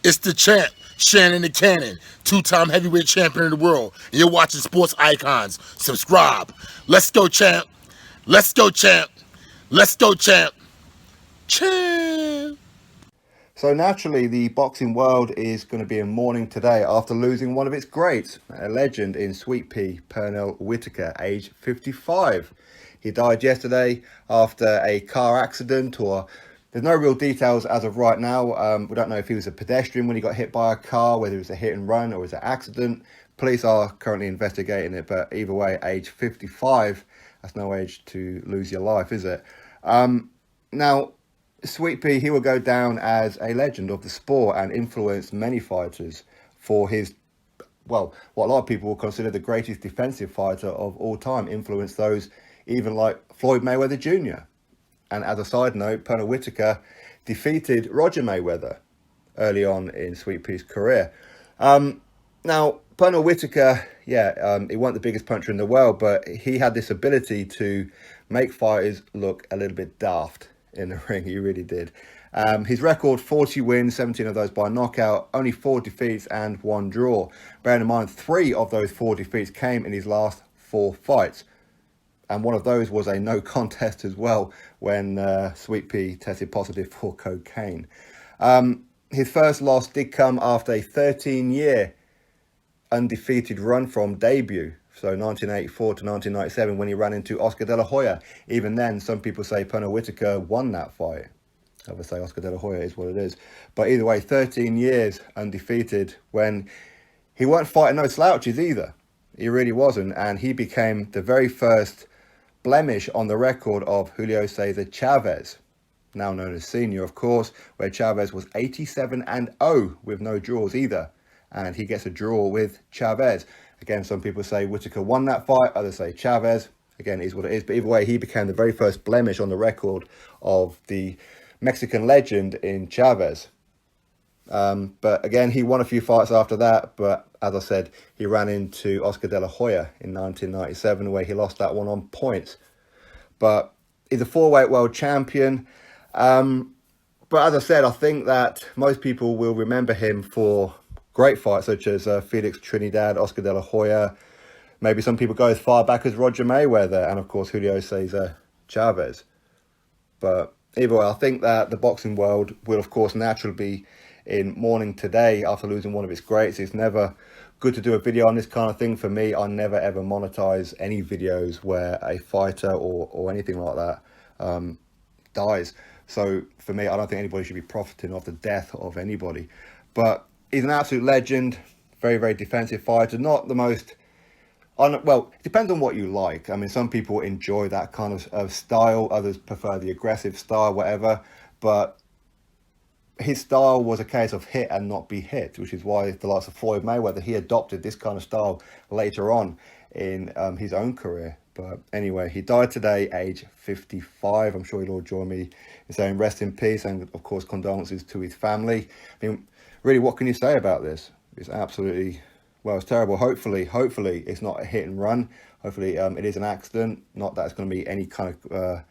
It's the champ, Shannon the Cannon, two-time heavyweight champion of the world. And you're watching Sports Icons. Subscribe. Let's go, champ. Let's go, champ. Let's go, champ. Champ. So naturally, the boxing world is going to be in mourning today after losing one of its greats, a legend in SweetPea, Pernell Whitaker, age 55. He died yesterday after a car accident, or there's no real details as of right now. We don't know if he was a pedestrian when he got hit by a car, whether it was a hit and run or it was an accident. Police are currently investigating it, but either way, age 55, that's no age to lose your life, is it? Now, SweetPea, he will go down as a legend of the sport and influenced many fighters for his, well, what a lot of people will consider the greatest defensive fighter of all time, influenced those even like Floyd Mayweather Jr. And as a side note, Pernell Whitaker defeated Roger Mayweather early on in SweetPea's career. Now, Pernell Whitaker, he wasn't the biggest puncher in the world, but he had this ability to make fighters look a little bit daft in the ring. He really did. His record, 40 wins, 17 of those by knockout, only 4 defeats and 1 draw. Bearing in mind, 3 of those 4 defeats came in his last 4 fights. And one of those was a no contest as well when SweetPea tested positive for cocaine. His first loss did come after a 13-year undefeated run from debut. So 1984 to 1997 when he ran into Oscar De La Hoya. Even then, some people say Pernell Whitaker won that fight. Others say Oscar De La Hoya is what it is. But either way, 13 years undefeated when he weren't fighting no slouches either. He really wasn't. And he became the very first blemish on the record of Julio Cesar Chavez, now known as Senior, of course, where Chavez was 87-0 with no draws either. And he gets a draw with Chavez. Again, some people say Whitaker won that fight, others say Chavez. Again, it is what it is. But either way, he became the very first blemish on the record of the Mexican legend in Chavez. But again, he won a few fights after that. But as I said, he ran into Oscar De La Hoya in 1997, where he lost that one on points. But he's a 4-weight world champion. But as I said, I think that most people will remember him for great fights such as Felix Trinidad, Oscar De La Hoya. Maybe some people go as far back as Roger Mayweather and, of course, Julio Cesar Chavez. But either way, I think that the boxing world will, of course, naturally be in mourning today after losing one of its greats. It's never good to do a video on this kind of thing. For me, I never ever monetize any videos where a fighter or anything like that dies. So for me, I don't think anybody should be profiting off the death of anybody. But he's an absolute legend, very, very defensive fighter. Not the most, well, it depends on what you like. I mean, some people enjoy that kind of style. Others prefer the aggressive style, whatever. But his style was a case of hit and not be hit, which is why the likes of Floyd Mayweather, he adopted this kind of style later on in his own career. But anyway, he died today, age 55. I'm sure you'll all join me in saying rest in peace, and of course condolences to his family. I mean, really, what can you say about this? It's absolutely, well, it's terrible. Hopefully it's not a hit and run. Hopefully it is an accident. Not that it's going to be any kind of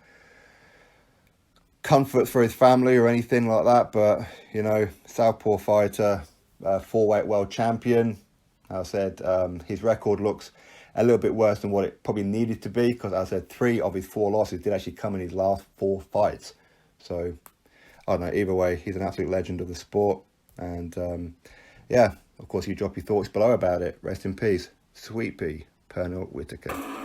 comfort for his family or anything like that. But, you know, southpaw fighter, 4-weight world champion. As I said, his record looks a little bit worse than what it probably needed to be, because as I said, 3 of his 4 losses did actually come in his last 4 fights. So, I don't know, either way, he's an absolute legend of the sport. And yeah, of course, you drop your thoughts below about it. Rest in peace, SweetPea, Pernell Whitaker.